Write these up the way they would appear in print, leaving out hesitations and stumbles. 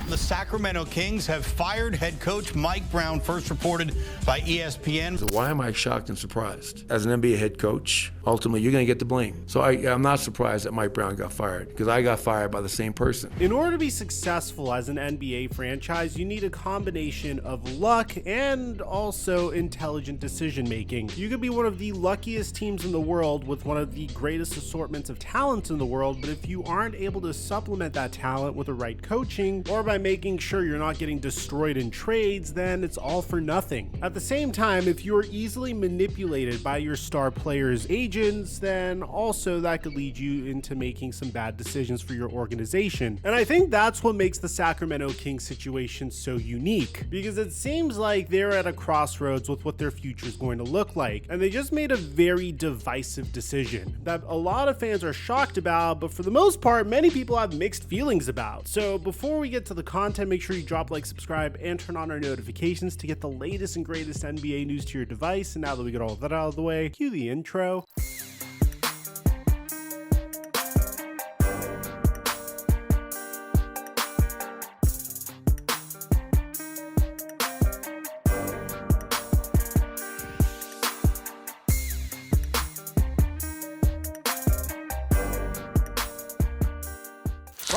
The Sacramento Kings have fired head coach Mike Brown, first reported by ESPN. So why am I shocked and surprised? As an NBA head coach, ultimately you're going to get the blame. So I'm not surprised that Mike Brown got fired, because I got fired by the same person. In order to be successful as an NBA franchise, you need a combination of luck and also intelligent decision making. You could be one of the luckiest teams in the world with one of the greatest assortments of talents in the world, but if you aren't able to supplement that talent with the right coaching, or by making sure you're not getting destroyed in trades, then it's all for nothing. At the same time, if you're easily manipulated by your star players' agents, then also that could lead you into making some bad decisions for your organization. And I think that's what makes the Sacramento Kings situation so unique, because it seems like they're at a crossroads with what their future is going to look like, and they just made a very divisive decision that a lot of fans are shocked about, but for the most part, many people have mixed feelings about. So before we get to the content, make sure you drop, like, subscribe, and turn on our notifications to get the latest and greatest NBA news to your device. And now that we got all of that out of the way, cue the intro.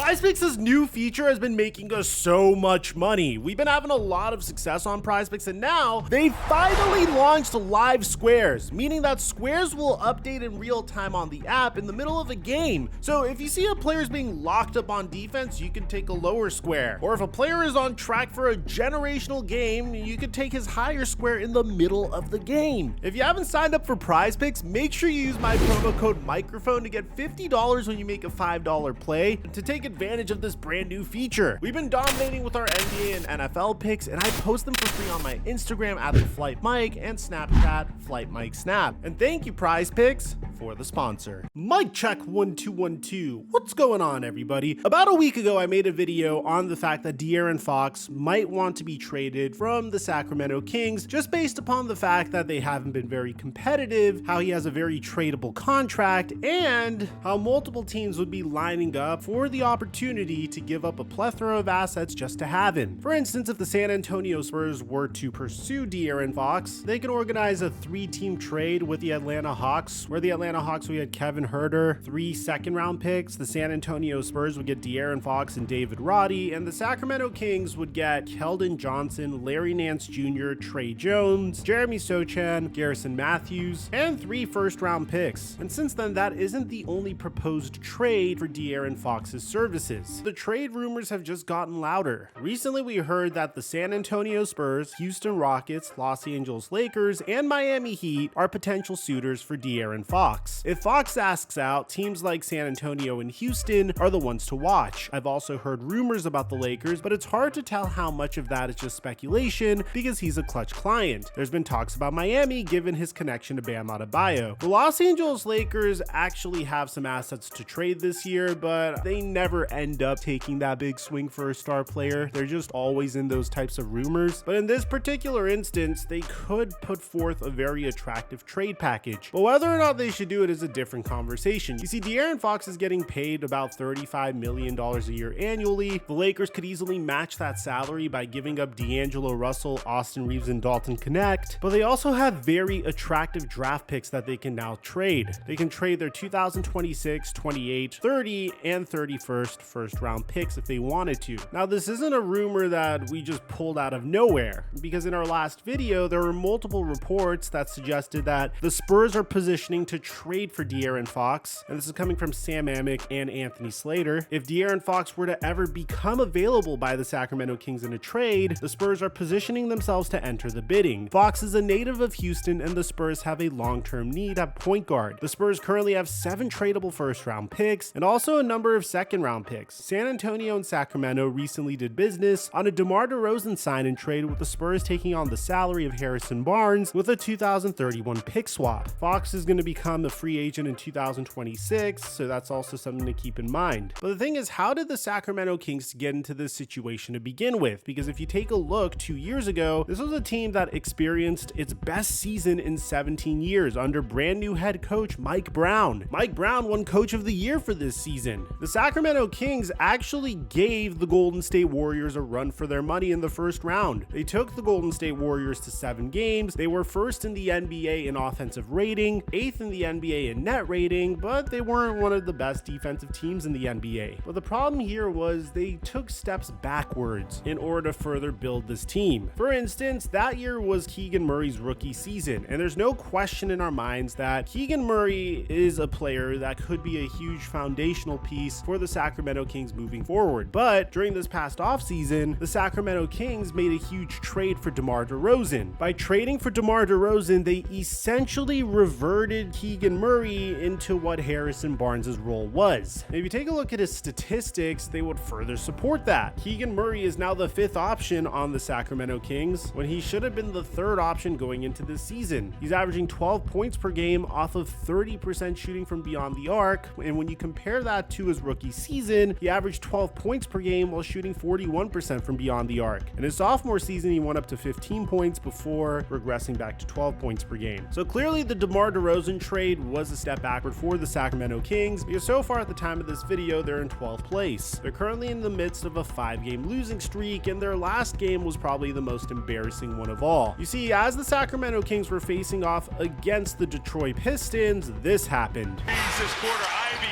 PrizePicks' new feature has been making us so much money. We've been having a lot of success on PrizePicks, and now they finally launched live squares, meaning that squares will update in real time on the app in the middle of a game. So if you see a player is being locked up on defense, you can take a lower square. Or if a player is on track for a generational game, you can take his higher square in the middle of the game. If you haven't signed up for PrizePicks, make sure you use my promo code microphone to get $50 when you make a $5 play to take advantage of this brand new feature. We've been dominating with our NBA and NFL picks, and I post them for free on my Instagram at TheFlightMike and Snapchat FlightMikeSnap. And thank you, PrizePicks, for the sponsor. Mic check 1212. What's going on, everybody? About a week ago, I made a video on the fact that DeAaron Fox might want to be traded from the Sacramento Kings, just based upon the fact that they haven't been very competitive, how he has a very tradable contract, and how multiple teams would be lining up for the opportunity to give up a plethora of assets just to have him. For instance, if the San Antonio Spurs were to pursue DeAaron Fox, they could organize a 3-team trade with the Atlanta Hawks, where the Atlanta Hawks would get Kevin Huerter, 3 second-round picks, the San Antonio Spurs would get DeAaron Fox and David Roddy, and the Sacramento Kings would get Keldon Johnson, Larry Nance Jr., Trey Jones, Jeremy Sochan, Garrison Matthews, and 3 first-round picks. And since then, that isn't the only proposed trade for DeAaron Fox's services. The trade rumors have just gotten louder. Recently, we heard that the San Antonio Spurs, Houston Rockets, Los Angeles Lakers, and Miami Heat are potential suitors for DeAaron Fox. If Fox asks out, teams like San Antonio and Houston are the ones to watch. I've also heard rumors about the Lakers, but it's hard to tell how much of that is just speculation because he's a clutch client. There's been talks about Miami given his connection to Bam Adebayo. The Los Angeles Lakers actually have some assets to trade this year, but they never end up taking that big swing for a star player. They're just always in those types of rumors. But in this particular instance, they could put forth a very attractive trade package. But whether or not they should do it is a different conversation. You see, DeAaron Fox is getting paid about $35 million a year annually. The Lakers could easily match that salary by giving up D'Angelo Russell, Austin Reeves, and Dalton Knecht. But they also have very attractive draft picks that they can now trade. They can trade their 2026, 28, 30, and 31st first-round picks if they wanted to. Now, this isn't a rumor that we just pulled out of nowhere, because in our last video, there were multiple reports that suggested that the Spurs are positioning to trade for DeAaron Fox, and this is coming from Sam Amick and Anthony Slater. If DeAaron Fox were to ever become available by the Sacramento Kings in a trade, the Spurs are positioning themselves to enter the bidding. Fox is a native of Houston, and the Spurs have a long-term need at point guard. The Spurs currently have 7 tradable first-round picks and also a number of second-round picks. San Antonio and Sacramento recently did business on a Demar Derozan sign-and trade, with the Spurs taking on the salary of Harrison Barnes with a 2031 pick swap. Fox is going to become a free agent in 2026, so that's also something to keep in mind. But the thing is, how did the Sacramento Kings get into this situation to begin with? Because if you take a look, 2 years ago, this was a team that experienced its best season in 17 years under brand new head coach Mike Brown. Mike Brown won Coach of the Year for this season. The Sacramento Kings Kings actually gave the Golden State Warriors a run for their money in the first round. They took the Golden State Warriors to 7 games. They were first in the NBA in offensive rating, 8th in the NBA in net rating, but they weren't one of the best defensive teams in the NBA. But the problem here was they took steps backwards in order to further build this team. For instance, that year was Keegan Murray's rookie season, and there's no question in our minds that Keegan Murray is a player that could be a huge foundational piece for the Sacramento Kings moving forward. But during this past offseason, the Sacramento Kings made a huge trade for Demar Derozan. By trading for Demar Derozan, they essentially reverted Keegan Murray into what Harrison Barnes' role was. If you take a look at his statistics, they would further support that. Keegan Murray is now the 5th option on the Sacramento Kings when he should have been the 3rd option going into this season. He's averaging 12 points per game off of 30% shooting from beyond the arc, and when you compare that to his rookie season, he averaged 12 points per game while shooting 41% from beyond the arc. In his sophomore season, he went up to 15 points before regressing back to 12 points per game. So clearly the DeMar DeRozan trade was a step backward for the Sacramento Kings, because so far at the time of this video, they're in 12th place. They're currently in the midst of a 5-game losing streak, and their last game was probably the most embarrassing one of all. You see, as the Sacramento Kings were facing off against the Detroit Pistons, this happened. This quarter, Ivy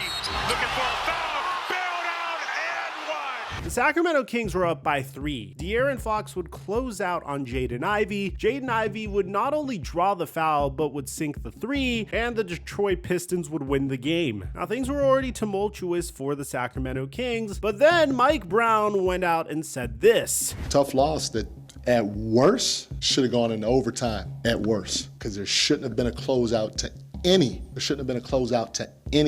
looking for a foul, bailed out and one. The Sacramento Kings were up by 3. DeAaron Fox would close out on Jaden Ivey. Jaden Ivey would not only draw the foul, but would sink the 3, and the Detroit Pistons would win the game. Now, things were already tumultuous for the Sacramento Kings, but then Mike Brown went out and said this. Tough loss that at worst should have gone into overtime, at worst, because there shouldn't have been a closeout to any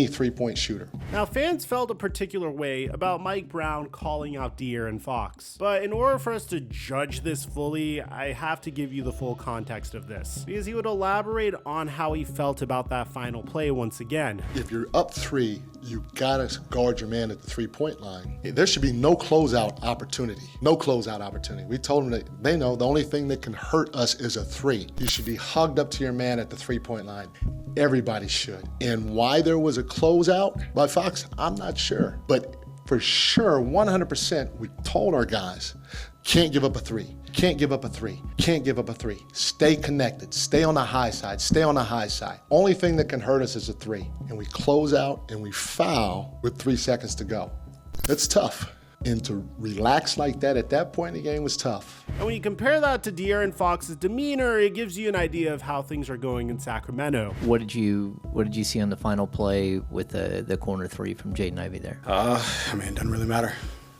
3-point shooter. Now, fans felt a particular way about Mike Brown calling out DeAaron Fox, but in order for us to judge this fully, I have to give you the full context of this, because he would elaborate on how he felt about that final play once again. If you're up 3, you gotta guard your man at the 3-point line. There should be no closeout opportunity. No closeout opportunity. We told them that they know the only thing that can hurt us is a 3. You should be hugged up to your man at the 3-point line. Everybody should. And why there was a closeout by Fox, I'm not sure. But for sure, 100%, we told our guys, can't give up a 3. Can't give up a 3. Can't give up a 3. Stay connected. Stay on the high side. Stay on the high side. Only thing that can hurt us is a 3. And we close out and we foul with 3 seconds to go. That's tough. And to relax like that at that point in the game was tough. And when you compare that to DeAaron Fox's demeanor, it gives you an idea of how things are going in Sacramento. What did you see on the final play with the corner 3 from Jaden Ivey there? I mean, it doesn't really matter.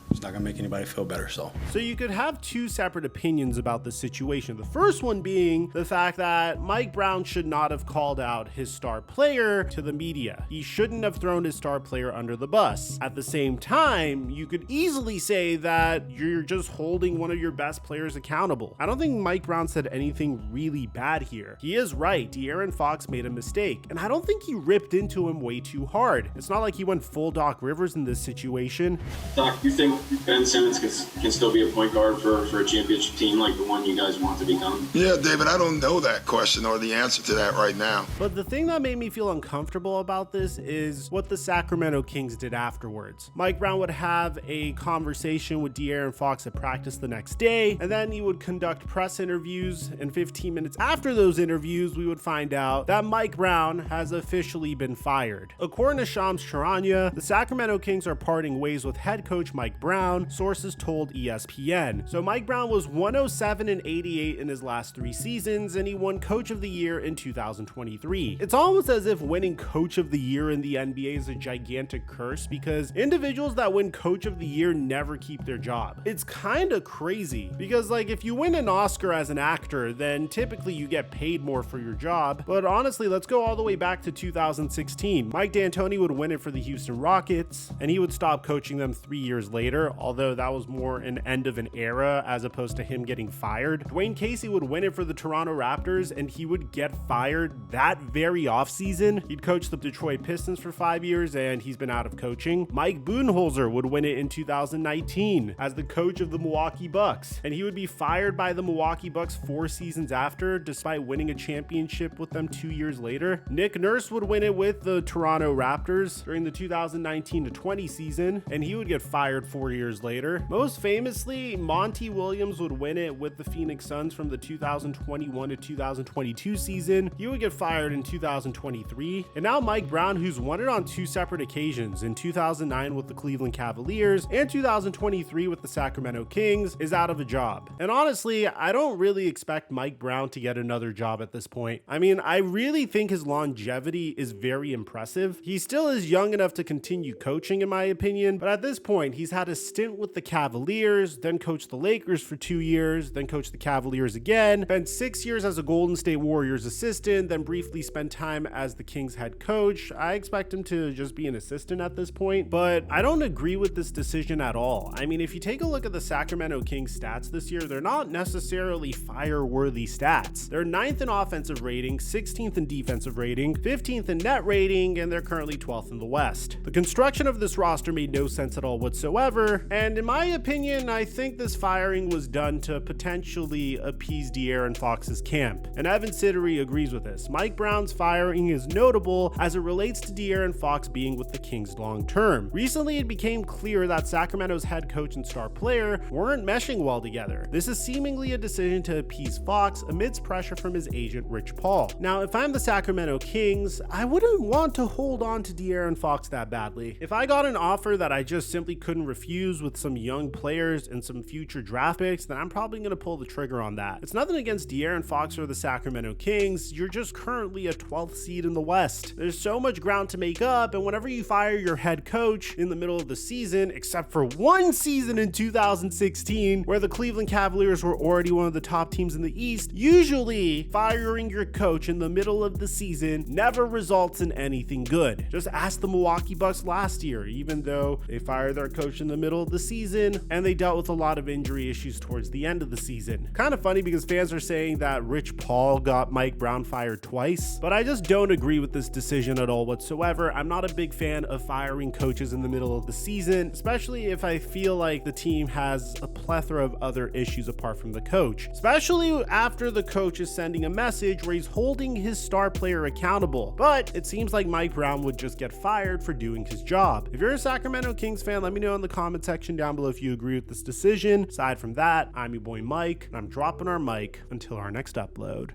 It's not gonna make anybody feel better, so. So you could have 2 separate opinions about the situation. The first one being the fact that Mike Brown should not have called out his star player to the media. He shouldn't have thrown his star player under the bus. At the same time, you could easily say that you're just holding one of your best players accountable. I don't think Mike Brown said anything really bad here. He is right. DeAaron Fox made a mistake, and I don't think he ripped into him way too hard. It's not like he went full Doc Rivers in this situation. Doc, you think Ben Simmons can still be a point guard for a championship team like the one you guys want to become? Yeah, David, I don't know that question or the answer to that right now. But the thing that made me feel uncomfortable about this is what the Sacramento Kings did afterwards. Mike Brown would have a conversation with DeAaron Fox at practice the next day, and then he would conduct press interviews, and 15 minutes after those interviews, we would find out that Mike Brown has officially been fired. According to Shams Charania, the Sacramento Kings are parting ways with head coach Mike Brown, sources told ESPN. So Mike Brown was 107-88 in his last 3 seasons, and he won Coach of the Year in 2023. It's almost as if winning Coach of the Year in the NBA is a gigantic curse, because individuals that win Coach of the Year never keep their job. It's kind of crazy, because like if you win an Oscar as an actor, then typically you get paid more for your job. But honestly, let's go all the way back to 2016. Mike D'Antoni would win it for the Houston Rockets, and he would stop coaching them 3 years later. later, although that was more an end of an era as opposed to him getting fired. Dwayne Casey would win it for the Toronto Raptors, and he would get fired that very offseason. He'd coached the Detroit Pistons for 5 years, and he's been out of coaching. Mike Budenholzer would win it in 2019 as the coach of the Milwaukee Bucks, and he would be fired by the Milwaukee Bucks 4 seasons after, despite winning a championship with them 2 years later. Nick Nurse would win it with the Toronto Raptors during the 2019-20 season, and he would get fired 4 years later. Most famously, Monty Williams would win it with the Phoenix Suns from the 2021 to 2022 season. He would get fired in 2023. And now Mike Brown, who's won it on 2 separate occasions, in 2009 with the Cleveland Cavaliers and 2023 with the Sacramento Kings, is out of a job. And honestly, I don't really expect Mike Brown to get another job at this point. I mean, I really think his longevity is very impressive. He still is young enough to continue coaching, in my opinion, but at this point, he's had a stint with the Cavaliers, then coached the Lakers for 2 years, then coached the Cavaliers again, spent 6 years as a Golden State Warriors assistant, then briefly spent time as the Kings head coach. I expect him to just be an assistant at this point, but I don't agree with this decision at all. I mean, if you take a look at the Sacramento Kings stats this year, they're not necessarily fire-worthy stats. They're 9th in offensive rating, 16th in defensive rating, 15th in net rating, and they're currently 12th in the West. The construction of this roster made no sense at all whatsoever, and in my opinion, I think this firing was done to potentially appease DeAaron Fox's camp, and Evan Siddery agrees with this. Mike Brown's firing is notable as it relates to DeAaron Fox being with the Kings long term. Recently, it became clear that Sacramento's head coach and star player weren't meshing well together. This is seemingly a decision to appease Fox amidst pressure from his agent Rich Paul. Now, if I'm the Sacramento Kings, I wouldn't want to hold on to DeAaron Fox that badly. If I got an offer that I just simply couldn't refuse with some young players and some future draft picks, then I'm probably going to pull the trigger on that. It's nothing against DeAaron Fox or the Sacramento Kings. You're just currently a 12th seed in the West. There's so much ground to make up, and whenever you fire your head coach in the middle of the season, except for one season in 2016 where the Cleveland Cavaliers were already one of the top teams in the East, usually firing your coach in the middle of the season never results in anything good. Just ask the Milwaukee Bucks last year, even though they fired their coach in the middle of the season and they dealt with a lot of injury issues towards the end of the season. Kind of funny because fans are saying that Rich Paul got Mike Brown fired twice, but I just don't agree with this decision at all whatsoever. I'm not a big fan of firing coaches in the middle of the season, especially if I feel like the team has a plethora of other issues apart from the coach, especially after the coach is sending a message where he's holding his star player accountable. But it seems like Mike Brown would just get fired for doing his job. If you're a Sacramento Kings fan, let me know in the comment section down below if you agree with this decision. Aside from that, I'm your boy Mike, and I'm dropping our mic until our next upload.